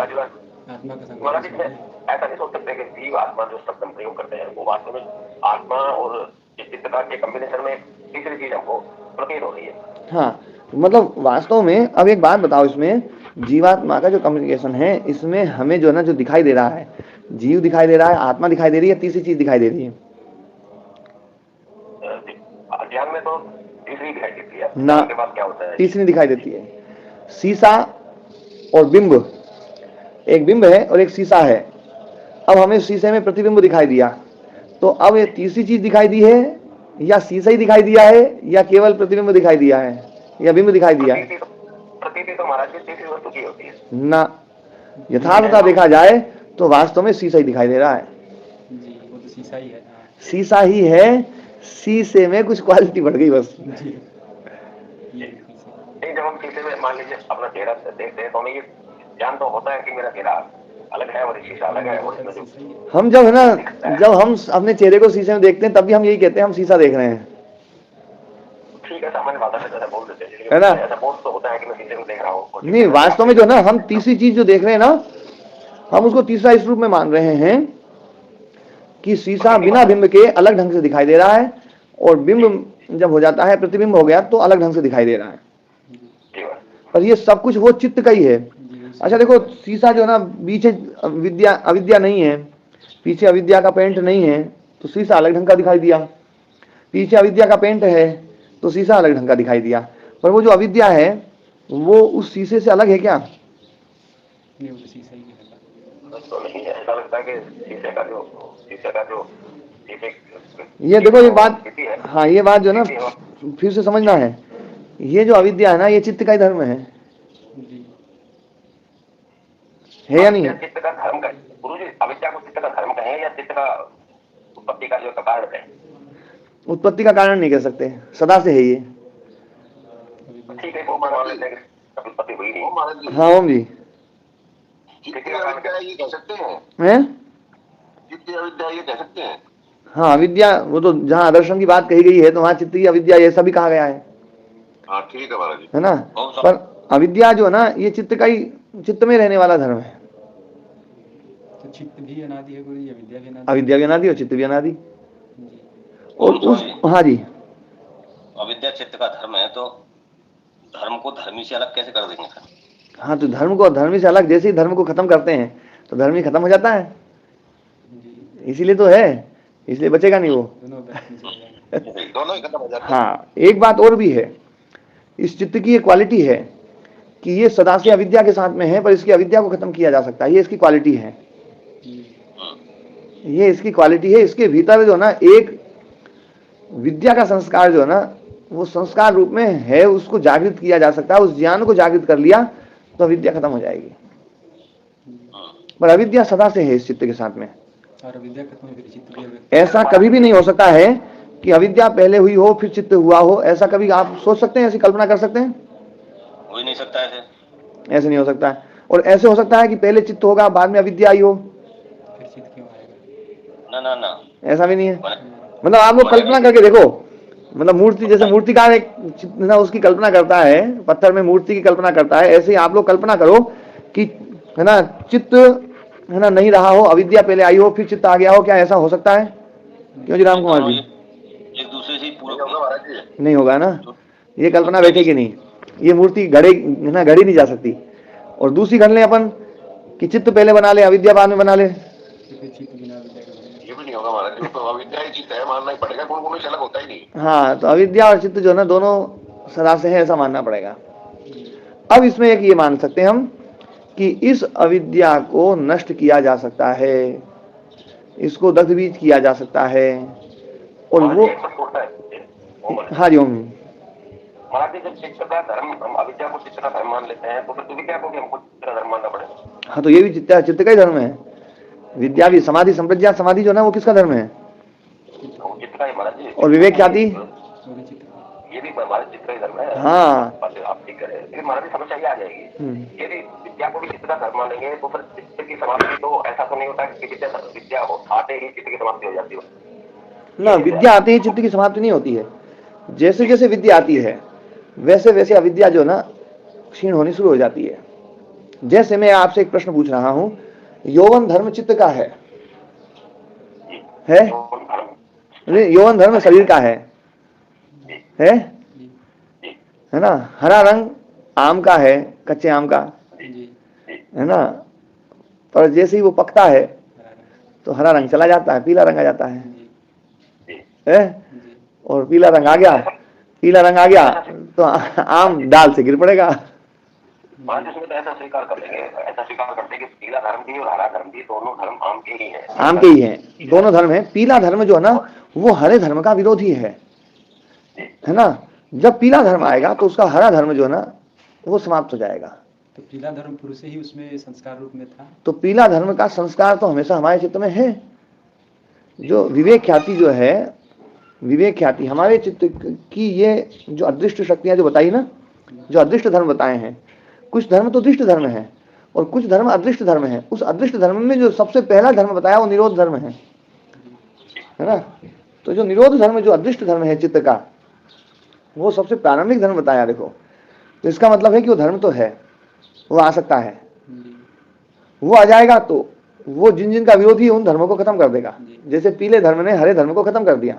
ऐसा नहीं सोच सकते कि जीव आत्मा जो शब्द हम प्रयोग करते हैं वो वास्तव में आत्मा और चित्त का के कॉम्बिनेशन में तीसरी चीज हमको प्रतीत हो रही है।
हाँ, मतलब वास्तव में अब एक बात बताओ, इसमें जीवात्मा का जो कम्युनिकेशन है, इसमें हमें जो है ना जो दिखाई दे रहा है, जीव दिखाई दे रहा है, आत्मा दिखाई दे रही है, तीसरी चीज दिखाई दे रही है
ज्ञान में तो तीसरी दिखाई देती है
ना,
के बाद क्या होता है?
तीसरी दिखाई देती है। शीशा और बिंब, एक बिंब है और एक शीशा है। अब हमें शीशे में प्रतिबिंब दिखाई दिया, तो अब ये तीसरी चीज दिखाई दी है, या शीशा ही दिखाई दिया है, या केवल प्रतिबिंब दिखाई दिया है, या बिंब दिखाई दिया है?
प्रतीति तो महाराज जी तीसरी वस्तु की होती है
ना, यथार्थता देखा जाए तो वास्तव में शीशा ही दिखाई दे रहा है।
जी, वो तो शीशा ही है।
शीशा ही है, शीशे में कुछ क्वालिटी बढ़ गई बस।
नहीं, जब हम शीशे में मान लीजिए अपना चेहरा देखते हैं तो हमें ये ज्ञान तो होता है कि मेरा चेहरा अलग है और शीशा अलग है, और इसमें जो
हम जब है ना, जब हम अपने चेहरे को शीशे में देखते हैं तब भी हम यही कहते हैं हम शीशा देख रहे हैं।
ठीक है, सामान्य भाषा में जैसा बोल देते हैं,
है ना?
ऐसा बोल तो होता है कि मैं शीशे में देख रहा हूँ।
नहीं, वास्तव में जो ना हम तीसरी चीज जो देख रहे हैं ना, हम उसको तीसरा इस रूप में मान रहे हैं कि शीशा बिना बिंब के अलग ढंग से दिखाई दे रहा है, और बिंब जब हो जाता है, प्रतिबिंब हो गया, तो अलग ढंग से दिखाई दे रहा है। पर ये सब कुछ वो चित्त का ही है। अच्छा देखो, शीशा जो ना पीछे अविद्या नहीं है, पीछे अविद्या का पेंट नहीं है, तो शीशा अलग ढंग का दिखाई दिया। पीछे अविद्या का पेंट है तो शीशा अलग ढंग का दिखाई दिया। पर वो जो अविद्या है वो उस शीशे से अलग है क्या?
नहीं, वो शीशा ही है।
तो नहीं, ऐसा लगता है कि शीशे का जो
ये देखो, ये बात, हाँ ये बात जो ना फिर से समझना है, ये जो अविद्या है ना, ये चित्त का ही धर्म है। है या नहीं है?
चित्त का धर्म कहें गुरु जी, अविद्या को चित्त का धर्म कहें या चित्त का उत्पत्ति का जो कारण कहें?
उत्पत्ति का कारण नहीं कह सकते, सदा से है ये।
ठीक है, वो मान लेते हैं कि उत्पत्ति हुई नहीं।
हाँ ओम जी,
चित्त की अविद्या ये कह सकते हैं,
हैं?
चित्त की अविद्या ये कह सकते हैं।
हाँ अविद्या, वो तो जहाँ आदर्शन की बात कही गई है तो वहाँ चित्त की अविद्या ऐसा भी कहा गया है
हाँ ठीक है महाराज जी।
है ना? पर अविद्या जो है ना, ये चित्त का ही, चित्त में रहने वाला धर्म है।
तो चित्त भी अनादि है गुरु जी, अविद्या भी अनादि
अविद्या भी अनादि और चित्त भी अनादि।
जी।
और उस, हाँ जी,
अविद्या चित्त का धर्म है तो धर्म को धर्मी से अलग कैसे कर देंगे?
हाँ तो धर्म को धर्मी से अलग, जैसे ही धर्म को खत्म करते हैं तो धर्म ही खत्म हो जाता है,
जी,
इसीलिए तो है, इसलिए बचेगा नहीं वो।
दोनों बैलेंस हो जाएंगे।
दोनों ही खत्म हो जाते हैं।
हाँ एक बात और भी है, इस चित्त की एक क्वालिटी है कि ये सदा से अविद्या के साथ में है, पर इसकी अविद्या को खत्म किया जा सकता है, ये इसकी क्वालिटी है, ये इसकी क्वालिटी है। इसके भीतर जो है ना एक विद्या का संस्कार जो है ना, वो संस्कार रूप में है, उसको जागृत किया जा सकता है। उस ज्ञान को जागृत कर लिया तो अविद्या खत्म हो जाएगी, पर अविद्या सदा से है इस चित्त के साथ में।
और अविद्या खत्म है, फिर चित्त भी अविद्या।
ऐसा कभी भी नहीं हो सकता है कि अविद्या पहले हुई हो फिर चित्त हुआ हो, ऐसा कभी आप सोच सकते हैं, ऐसी कल्पना कर सकते हैं?
हो ही नहीं सकता ऐसे।
ऐसे नहीं हो सकता है। और ऐसे हो सकता है कि पहले चित्त होगा बाद में अविद्या आई हो?
फिर चित्त क्यों आएगा?
ना ना ना,
ऐसा भी नहीं है। मतलब आप लोग कल्पना करके देखो, मतलब मूर्ति, जैसे मूर्तिकार एक ना उसकी कल्पना करता है, पत्थर में मूर्ति की कल्पना करता है, ऐसे ही आप लोग कल्पना करो कि है ना चित्त है ना नहीं रहा हो, अविद्या पहले आई हो फिर चित्त आ गया हो, क्या ऐसा हो सकता है? क्यों जी राम कुमार जी?
एक दूसरे से ही पूरक
होगा महाराज जी।
नहीं होगा ना, ये कल्पना बैठेगी नहीं, ये मूर्ति गढ़े है ना, गढ़ी नहीं जा सकती। और दूसरी कर ले अपन कि चित्त पहले बना ले अविद्या बाद में बना ले,
तो फिर चित्त बिना अविद्या का बनेगा।
ये भी नहीं होगा महाराज जी, तो अविद्या ही चित्त है मानना ही पड़ेगा, गुण गुण से अलग होता ही नहीं।
हाँ तो अविद्या और चित्त जो है ना दोनों सदा से है, ऐसा मानना पड़ेगा। अब इसमें एक ये मान सकते हैं हम कि इस अविद्या को नष्ट किया जा सकता है, इसको दग्धबीज किया जा सकता है, और वो हाँ जी ओम।
महाराज जी, जब चित्त का धर्म, हम अविद्या को चित्त का धर्म मान लेते हैं तो फिर दुविद्या को भी हमको चित्त का धर्म मानना पड़ेगा।
हाँ तो ये भी चित्त का ही धर्म है। विद्या भी, समाधि, संप्रज्ञात समाधि जो है ना वो किसका धर्म है?
वो चित्त का ही महाराज जी।
और विवेक ख्याति
वो भी चित्त का।
ये भी हमारे चित्त का ही धर्म है।
हाँ।
बात आप ठीक करें, लेकिन महाराज जी समस्या ये आ जाएगी, यदि विद्या को भी चित्त का धर्म मानेंगे तो फिर चित्त की समाप्ति तो ऐसा तो नहीं होता कि विद्या हो आते ही चित्त की समाप्ति हो जाती है
ना, विद्या आते ही चित्त की समाप्ति नहीं होती है। जैसे जैसे विद्या आती है वैसे वैसे अविद्या जो ना क्षीण होनी शुरू हो जाती है। जैसे मैं आपसे एक प्रश्न पूछ रहा हूं, यौवन धर्म चित्त का है? नहीं, यौवन धर्म शरीर का है ना? हरा रंग आम का है, कच्चे आम का
जी,
है ना, पर जैसे ही वो पकता है तो हरा रंग चला जाता है, पीला रंग आ जाता है,
जी।
और पीला रंग आ गया, पीला रंग आ गया तो आम डाल से गिर पड़ेगा।
महाराज इसमें तो ऐसा स्वीकार कर लेंगे, ऐसा स्वीकार करते हैं कि पीला धर्म भी और हरा धर्म भी दोनों धर्म आम के ही हैं।
आम के ही हैं, दोनों धर्म है। पीला धर्म जो है ना वो हरे धर्म का विरोधी है ना? जब पीला धर्म आएगा तो उसका हरा धर्म जो है ना वो समाप्त हो जाएगा।
तो पीला धर्म पुरुष से ही उसमें संस्कार रूप में था।
तो पीला धर्म का संस्कार तो हमेशा हमारे चित्त में है। जो विवेक ख्याति जो है, विवेक ख्याति हमारे चित्त की, ये जो अदृष्ट शक्तियां जो बताई ना, जो अदृष्ट धर्म बताए हैं, कुछ धर्म तो दृष्ट धर्म है और कुछ धर्म अदृष्ट धर्म है। उस अदृष्ट धर्म में जो सबसे पहला धर्म बताया वो निरोध धर्म है ना? तो जो निरोध धर्म, जो अदृष्ट धर्म है चित्त का, वो सबसे प्रारंभिक धर्म बताया। देखो, तो इसका मतलब है कि वो धर्म तो है, वो आ सकता है, वो आ जाएगा तो वो जिन जिन का विरोधी है उन धर्मों को खत्म कर देगा। जैसे पीले धर्म ने हरे धर्म को खत्म कर दिया।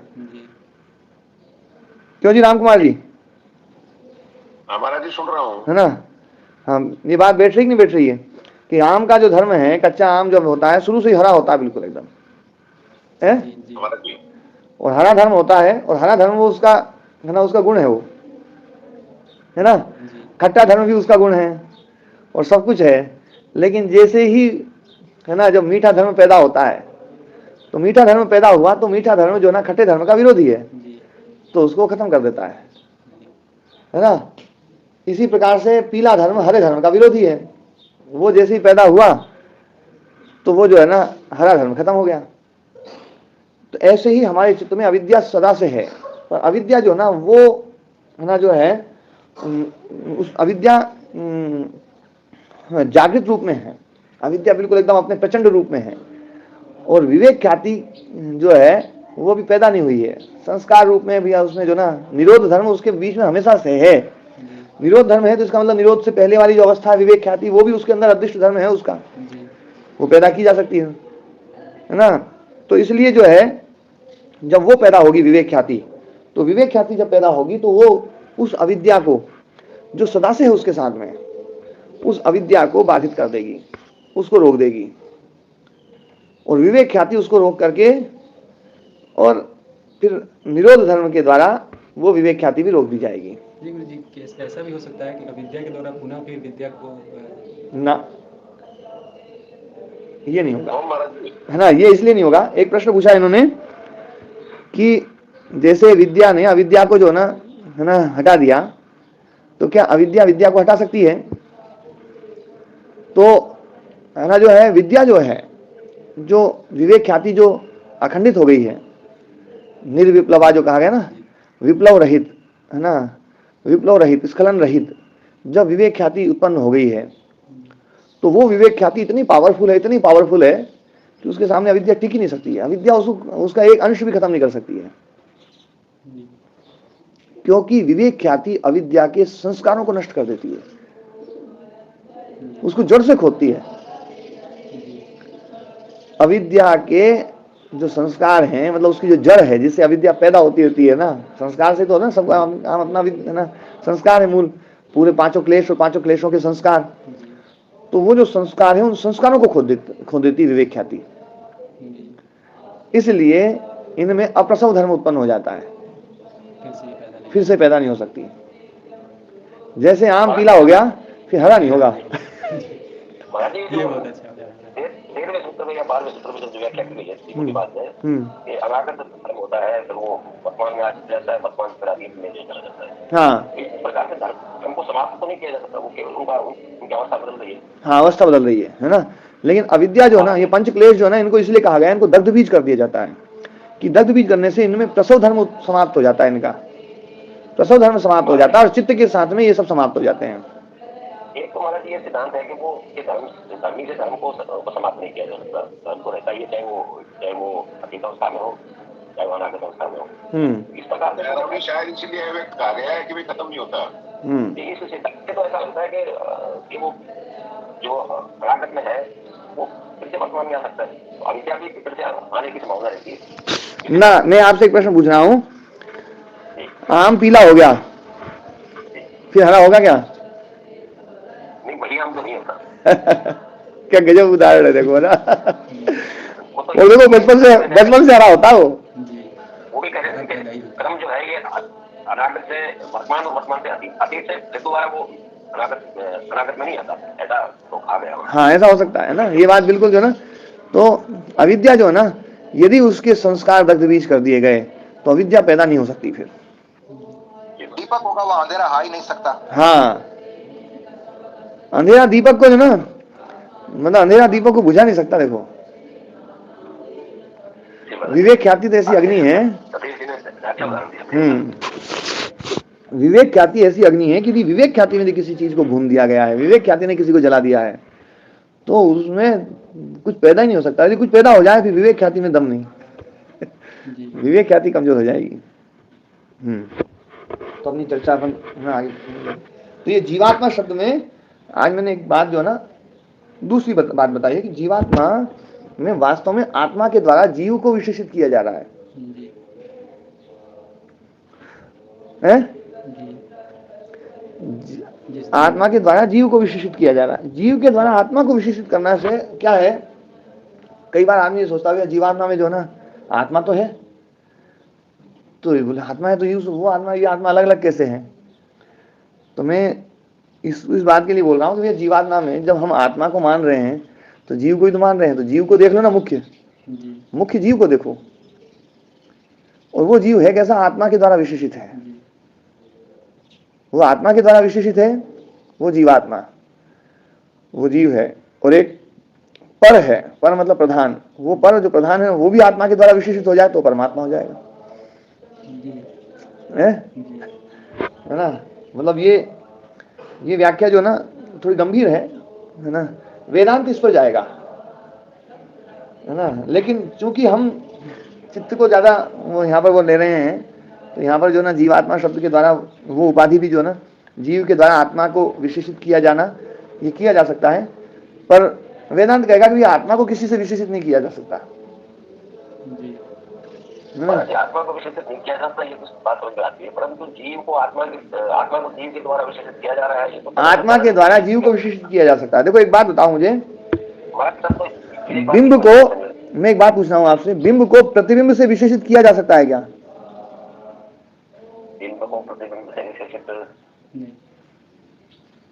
क्यों जी राम कुमार जी?
हमारा जी सुन रहा हूँ,
है ना? हाँ, ये बात बैठ रही कि नहीं बैठ रही है कि आम का जो धर्म है, कच्चा आम जब होता है शुरू से ही हरा होता है, बिल्कुल एकदम है।
हमारा जी
और हरा धर्म होता है, और हरा धर्म वो उसका है ना, उसका गुण है वो, है ना? खट्टा धर्म भी उसका गुण है और सब कुछ है। लेकिन जैसे ही है ना जब मीठा धर्म पैदा होता है, तो मीठा धर्म पैदा हुआ तो मीठा धर्म जो ना खट्टे धर्म का विरोधी है, तो उसको खत्म कर देता है ना? इसी प्रकार से पीला धर्म हरे धर्म का विरोधी है। वो जैसे ही पैदा हुआ तो वो जो है ना हरा धर्म खत्म हो गया। तो ऐसे ही हमारे चित्त में अविद्या सदा से है, पर अविद्या जो ना वो है ना जो है उस अविद्या जागृत रूप में है, अविद्या बिल्कुल एकदम अपने प्रचंड रूप में है। और विवेक ख्याति जो है वो भी पैदा नहीं हुई है, संस्कार रूप में भी उसमें जो ना निरोध धर्म उसके बीच में हमेशा से है। निरोध धर्म है तो इसका मतलब निरोध से पहले वाली जो अवस्था है विवेक ख्याति, वो भी उसके अंदर अदृष्ट धर्म है उसका, वो पैदा की जा सकती है ना। तो इसलिए जो है जब वो पैदा होगी विवेक ख्याति, तो विवेक ख्याति जब पैदा होगी तो वो उस अविद्या को जो सदा से है उसके साथ में, उस अविद्या को बाधित कर देगी, उसको रोक देगी। और विवेक ख्याति उसको रोक करके और फिर निरोध धर्म के द्वारा वो विवेक ख्याति भी रोक दी जाएगी।
जी गुरु जी, ऐसा भी हो सकता है कि अविद्या के द्वारा पुनः फिर विद्या को
ना, ये नहीं होगा, है ना, ये इसलिए नहीं होगा। एक प्रश्न पूछा इन्होंने कि जैसे विद्या ने अविद्या को जो ना है ना हटा दिया, तो क्या अविद्या विद्या को हटा सकती है? तो है ना जो है विद्या जो है, जो विवेक ख्याति जो अखंडित हो गई है, निर्विप्लवा जो कहा गया ना, विप्लव रहित, है ना, विप्लव रहित, स्खलन रहित, जब विवेक ख्याति उत्पन्न हो गई है तो वो विवेक ख्याति इतनी पावरफुल है, इतनी पावरफुल है कि उसके सामने अविद्या टिक ही नहीं सकती है। अविद्या उसका एक अंश भी खत्म नहीं कर सकती है, क्योंकि विवेक ख्याति अविद्या के संस्कारों को नष्ट कर देती है, उसको जड़ से खोदती है। अविद्या के जो संस्कार हैं, मतलब उसकी जो जड़ है जिससे अविद्या पैदा होती है ना, संस्कार से तो ना सबका हम अपना है ना संस्कार है मूल, पूरे पांचों क्लेश और पांचों क्लेशों के संस्कार। तो वो जो संस्कार है उन संस्कारों को खो देती विवेक ख्याति, इसलिए इनमें अप्रसव धर्म उत्पन्न हो जाता है, फिर से पैदा नहीं हो सकती। जैसे आम पीला हो गया फिर हरा नहीं होगा।
तेरहवें सूत्र में या 12वें सूत्र में जो व्याख्या की गई है की बात है कि अनागत धर्म होता है तो वो वर्तमान में आ जाता है, वर्तमान पर अतीत में चला जाता है।
हाँ,
इस प्रकार से धर्म को समाप्त तो नहीं किया जा सकता, वो केवल उनकी अवस्था बदल रही है।
हाँ, अवस्था बदल रही है ना। लेकिन अविद्या जो है ना, ये पंच क्लेश जो है ना, इनको इसलिए कहा गया है, इनको दग्ध बीज कर दिया जाता है कि दग्ध बीज करने से इनमें प्रसव धर्म समाप्त हो जाता है, इनका प्रसव धर्म समाप्त हो जाता है और चित्त के साथ में ये सब समाप्त हो जाते हैं।
एक तो हमारा ये सिद्धांत है कि वो धर्मी से धर्म को समाप्त नहीं किया जा सकता, धर्म को रहता ही, चाहे वो अतीत अवस्था में हो चाहे वो अनागत अवस्था में हो। इस प्रकार से
शायद इसीलिए कहा गया है कि खत्म नहीं होता।
इस सिद्धांत से तो ऐसा लगता है कि वो जो अनागत में है वो फिर से वर्तमान में आ सकता है, तो अविद्या भी फिर से आने की संभावना रहती है
ना। मैं आपसे एक प्रश्न पूछ रहा हूँ, आम पीला हो गया फिर हरा होगा क्या?
नहीं, वही आम तो नहीं होता।
क्या गजब उदाहरण है, देखो ना। और देखो बचपन से हरा होता है
वो भी कह रहे हैं कि कर्म जो है ये अनागत से वर्तमान और वर्तमान से अतीत से दोबारा वो अनागत में नहीं आता, ऐसा तो कहा गया।
हाँ, ऐसा हो सकता है ना, ये बात बिल्कुल जो ना। तो अविद्या जो है ना, यदि उसके संस्कार दग्ध बीज कर दिए गए तो अविद्या पैदा नहीं हो सकती। फिर
दीपक होगा, वो अंधेरा हा ही नहीं सकता।
हाँ, अंधेरा दीपक को जो ना, मतलब अंधेरा दीपक को बुझा नहीं सकता। देखो विवेक ख्याति तो ऐसी अग्नि है, विवेक ख्याति ऐसी अग्नि है कि विवेक ख्याति में किसी चीज को भून दिया गया है, विवेक ख्याति ने किसी को जला दिया है, तो उसमें कुछ पैदा ही नहीं हो सकता। यदि कुछ पैदा हो जाए फिर विवेक ख्याति में दम नहीं, विवेक ख्याति कमजोर हो जाएगी। तो अपनी चर्चा अपन आगे। तो ये जीवात्मा शब्द में आज मैंने एक बात जो है ना, दूसरी बात बताई है कि जीवात्मा में वास्तव में आत्मा के द्वारा जीव को विशेषित किया जा रहा है, आत्मा के द्वारा जीव को विशेषित किया जा रहा है। जीव के द्वारा आत्मा को विशेषित करना से क्या है, कई बार आदमी सोचता है जीवात्मा में जो ना आत्मा तो है, तो बोले आत्मा है तो वो आत्मा ये आत्मा अलग अलग कैसे है। तो मैं इस बात के लिए बोल रहा हूँ कि जीवात्मा में जब हम आत्मा को मान रहे हैं तो जीव को ही तो मान रहे हैं, तो जीव को देख लो ना, मुख्य जीव को देखो, और वो जीव है कैसा, आत्मा के द्वारा विशेषित है, वो आत्मा के द्वारा विशेषित है, वो जीवात्मा, वो जीव है। और एक पर है, पर मतलब प्रधान, वो पर जो प्रधान है वो भी आत्मा के द्वारा विशेषित हो जाए तो परमात्मा हो जाएगा, है ना। मतलब ये व्याख्या जो ना थोड़ी गंभीर है ना। वेदांत इस पर जाएगा, है ना। लेकिन चूंकि हम चित्त को ज्यादा वो यहाँ पर वो ले रहे हैं, तो यहाँ पर जो ना जीवात्मा शब्द के द्वारा वो उपाधि भी जो ना जीव के द्वारा आत्मा को विशेषित किया जाना, ये किया जा सकता है, पर वेदांत कहेगा कि आत्मा को किसी से विशेषित नहीं किया जा सकता, है ना।
आत्मा को विशेषित नहीं किया जाता, ये कुछ बात समझ में आती है, परंतु जीव को आत्मा को जीव के द्वारा विशेषित किया जा रहा है, ये तो
आत्मा के द्वारा जीव को विशेषित किया जा सकता है। देखो एक बात बताओ मुझे, बिंब को, मैं एक बात पूछ रहा हूँ आपसे, बिंब को प्रतिबिंब से विशेषित किया जा सकता है क्या?
बिंब को प्रतिबिंब से विशेषित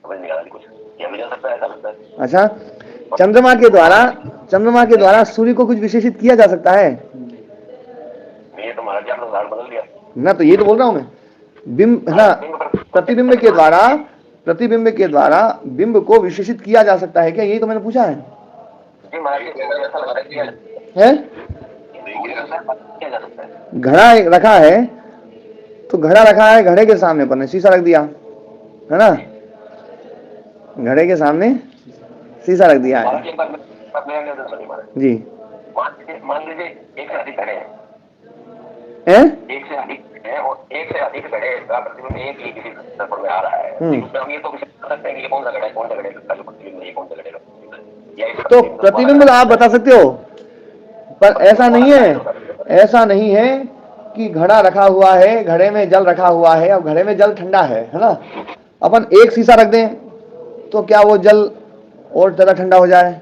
समझ नहीं आ रहा कुछ, किया भी जा सकता है, ऐसा लगता है।
अच्छा, चंद्रमा के द्वारा सूर्य को कुछ विशेषित किया जा सकता है?
ये तो महाराज आपने उदाहरण बदल दिया
ना, तो ये तो बोल रहा हूं मैं, बिंब है ना, प्रतिबिंब के द्वारा बिंब को विशेषित किया जा सकता है क्या? यही तो मैंने पूछा है।
जी महाराज, ऐसा लगता
है
किया जा सकता है।
घड़ा रखा है, तो घड़ा रखा है, घड़े के सामने पर शीशा रख दिया, है ना, घड़े के सामने शीशा रख दिया है जी।
मान लीजिए एक से अधिक घड़े हैं, एक से अधिक घड़े का प्रतिबिंब एक ही किसी दर्पण में आ रहा है, उसमें हम ये तो विशेष कर सकते हैं कि ये कौन सा घड़ा है, कौन सा घड़े का जो प्रतिबिंब है, ये कौन सा घड़े का,
तो प्रतिबिंब आप बता सकते हो, पर ऐसा नहीं है कि घड़ा रखा हुआ है, घड़े में जल रखा हुआ है, अब घड़े में जल ठंडा है ना, अपन एक शीशा रख दें तो क्या वो जल और ज्यादा ठंडा हो जाए?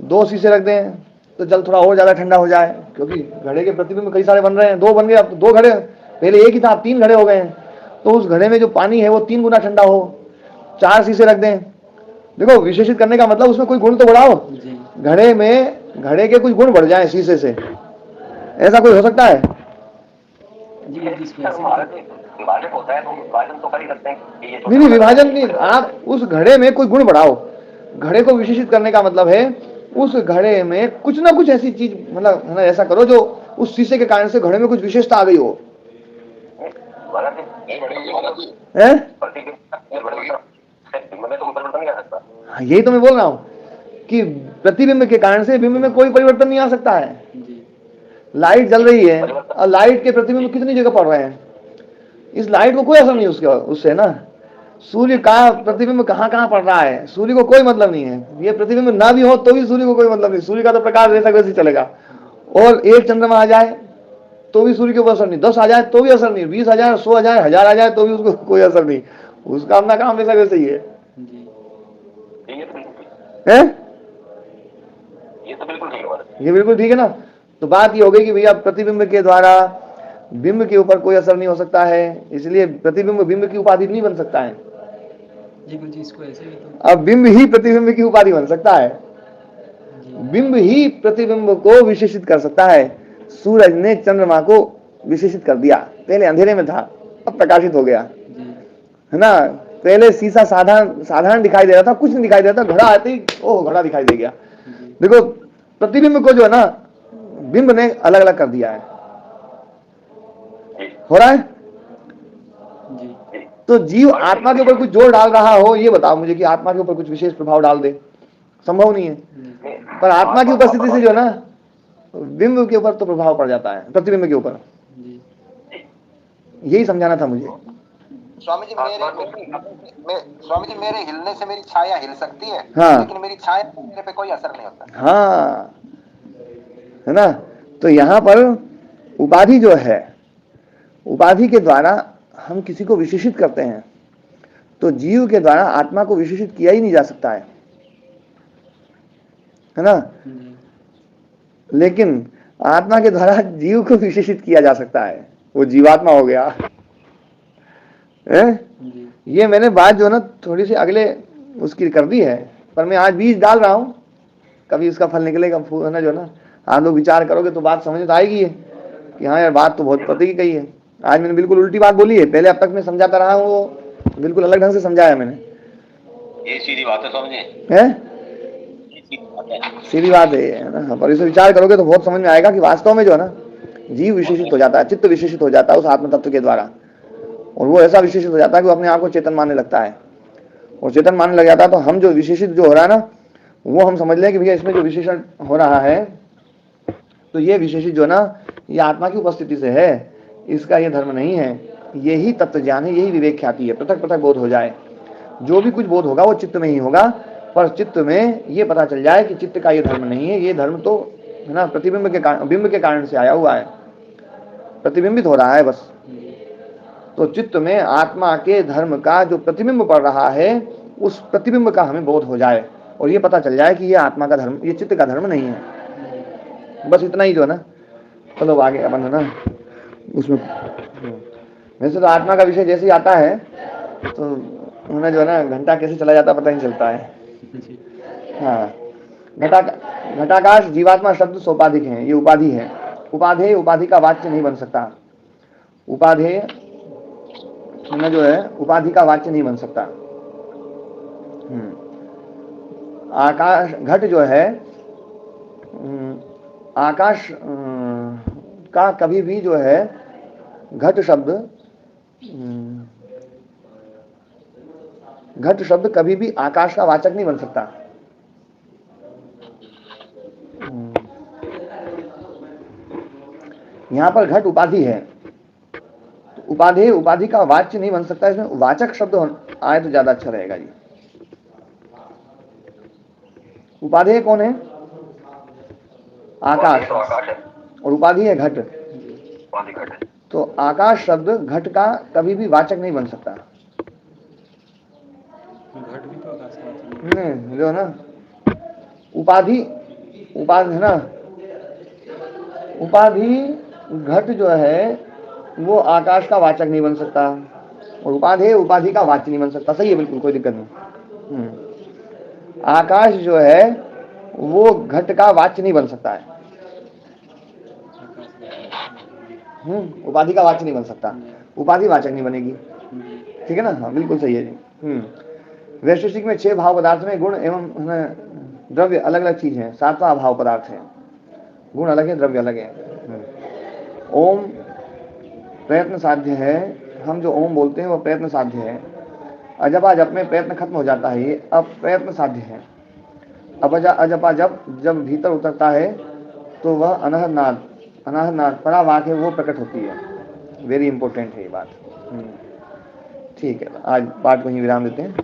दो शीशे रख दें तो जल थोड़ा और ज्यादा ठंडा हो जाए, क्योंकि घड़े के प्रतिबिंब कई सारे बन रहे हैं, दो बन गए, अब दो घड़े, पहले एक ही था, अब 3 घड़े हो गए हैं, तो उस घड़े में जो पानी है वो 3 गुना ठंडा हो। 4 शीशे रख दें, देखो विशेषित करने का मतलब उसमें कोई गुण तो बढ़ाओ, घड़े के कुछ गुण बढ़ जाए शीशे से, ऐसा कोई हो सकता है?
विभाजन होता है तो विभाजन तो कर ही सकते हैं।
नहीं, विभाजन नहीं, आप उस घड़े में कोई गुण बढ़ाओ। घड़े को विशेषित करने का मतलब है उस घड़े में कुछ ना कुछ ऐसी चीज, मतलब है ना, ऐसा करो जो उस शीशे के कारण से घड़े में कुछ विशेषता आ गई हो। यही तो मैं बोल रहा हूँ कि प्रतिबिंब के कारण से बिंब में कोई परिवर्तन नहीं आ सकता है। लाइट जल रही है और लाइट के प्रतिबिंब कितनी जगह पड़ रहे हैं, इस लाइट को कोई असर नहीं उससे ना। सूर्य का प्रतिबिंब कहाँ कहाँ पड़ रहा है, सूर्य को कोई मतलब नहीं है। ये प्रतिबिंब ना भी हो तो भी सूर्य को कोई मतलब नहीं, सूर्य का तो प्रकाश जैसा वैसे चलेगा। और एक चंद्रमा आ जाए तो भी सूर्य के ऊपर असर नहीं, 10 आ जाए तो भी असर नहीं, 20,000, 100,000, 1000 आ जाए तो भी उसको कोई असर नहीं, उसका अपना काम वैसा वैसे ही है। ये बिल्कुल ठीक है ना। तो बात ये हो गई कि भैया प्रतिबिंब के द्वारा बिंब के ऊपर कोई असर नहीं हो सकता है, इसलिए प्रतिबिंब बिंब की उपाधि नहीं बन सकता है।
इसको ऐसे भी तो
अब बिंब ही प्रतिबिंब की उपाधि बन सकता है, बिंब ही प्रतिबिंब को विशेषित कर सकता है। सूरज ने चंद्रमा को विशेषित कर दिया, पहले अंधेरे में था अब प्रकाशित हो गया, है ना। पहले शीशा साधारण दिखाई दे रहा था, कुछ नहीं दिखाई दे रहा था, घड़ा आते ही ओह घड़ा दिखाई दे गया। देखो प्रतिबिंब को जो है ना बिंब ने अलग अलग कर दिया है, हो रहा है। तो जीव आत्मा के ऊपर कुछ जोर डाल रहा हो, ये बताओ मुझे कि आत्मा के ऊपर कुछ विशेष प्रभाव डाल दे, संभव नहीं है। पर आत्मा की उपस्थिति से जो है ना बिंब के ऊपर तो प्रभाव पड़ जाता है, प्रतिबिंब के ऊपर। यही समझाना था मुझे।
स्वामी जी मेरे हिलने से मेरी छाया हिल सकती है,
हाँ।
लेकिन मेरी छाया मेरे पे कोई असर नहीं होता।
हाँ, है ना। तो यहाँ पर उपाधि जो है, उपाधि के द्वारा हम किसी को विशेषित करते हैं, तो जीव के द्वारा आत्मा को विशेषित किया ही नहीं जा सकता है ना। लेकिन आत्मा के द्वारा जीव को विशेषित किया जा सकता है, वो जीवात्मा हो गया। ये मैंने बात जो ना थोड़ी सी अगले उसकी कर दी है, पर मैं आज बीज डाल रहा हूं, कभी इसका फल निकलेगा, है ना। जो ना आप लोग विचार करोगे तो बात समझ तो आएगी है कि हाँ यार बात तो बहुत पते की कही है। आज मैंने बिल्कुल उल्टी बात बोली है, पहले अब तक मैं समझाता रहा हूँ वो बिल्कुल अलग ढंग से समझाया मैंने।
ये सीधी बात है स्वामी जी,
है
ये सीधी बात
सीधी बात है ना। पर इसे विचार करोगे तो बहुत समझ में आएगा कि वास्तव में जो है ना, जीव विशेषित हो जाता है, चित्त विशेषित हो जाता है उस आत्म तत्व के द्वारा, और वो ऐसा विशेषित हो जाता है कि वो अपने आप को चेतन मानने लगता है, और चेतन मानने लग जाता है तो हम जो विशेषित जो हो रहा है ना, वो हम समझ लें कि भैया इसमें जो विशेषण हो रहा है, तो ये विशेषित जो ना, ये आत्मा की उपस्थिति से है, इसका ये धर्म नहीं है। यही तत्व ज्ञान है, यही विवेक ख्याति है। पृथक पृथक बोध हो जाए, जो भी कुछ बोध होगा वो चित्त में ही होगा, पर चित्त में ये पता चल जाए कि चित्त का ये धर्म नहीं है, ये धर्म तो है ना प्रतिबिंब के कारण, बिंब के कारण से आया हुआ है, प्रतिबिंबित हो रहा है बस। तो चित्त में आत्मा के धर्म का जो प्रतिबिंब पड़ रहा है, उस प्रतिबिंब का हमें बोध हो जाए, और ये पता चल जाए कि ये आत्मा का धर्म, ये चित्त का धर्म नहीं है। बस इतना ही जो है ना, चलो आगे अपन है ना उसमें। वैसे तो आत्मा का विषय जैसे ही आता है तो उन्हें जो है ना घंटा कैसे चला जाता पता नहीं चलता है। हाँ, घटाकाश जीवात्मा शब्द सोपाधिक है, ये उपाधि है। उपाधेय उपाधि का वाच्य नहीं बन सकता, उपाधेय जो है उपाधि का वाच्य नहीं बन सकता। आकाश घट जो है, आकाश का कभी भी जो है घट शब्द कभी भी आकाश का वाचक नहीं बन सकता। यहां पर घट उपाधि है, तो उपाधि उपाधि का वाच्य नहीं बन सकता, इसमें वाचक शब्द आए तो ज्यादा अच्छा रहेगा जी। उपाधेय कौन है? आकाश, और उपाधि है घट। तो आकाश शब्द घट का कभी भी वाचक नहीं बन सकता।
घट भी तो आकाश का वाचक
नहीं, जो ना उपाधि है ना, उपाधि घट जो है वो आकाश का वाचक नहीं बन सकता, और उपाधि उपाधि का वाच्य नहीं बन सकता। सही है, बिल्कुल कोई दिक्कत नहीं। आकाश जो है वो घट का वाच्य नहीं बन सकता है, उपाधि का वाच्य नहीं बन सकता, उपाधि वाचक नहीं बनेगी। ठीक है ना? हाँ, बिल्कुल सही है जी। वैशेषिक में 6 भाव पदार्थ में गुण एवं द्रव्य अलग अलग चीज है, 7वां भाव पदार्थ है। गुण अलग है, द्रव्य अलग है। ओम प्रयत्न साध्य है, हम जो ओम बोलते हैं वो प्रयत्न साध्य है। अजपा जप में प्रयत्न खत्म हो जाता है, ये अब प्रयत्न साध्य है। अजपा जब भीतर उतरता है तो वह अनाहनाद परावाक है, वो प्रकट होती है। वेरी इंपॉर्टेंट है ये बात। ठीक है, आज पाठ को ही विराम देते हैं।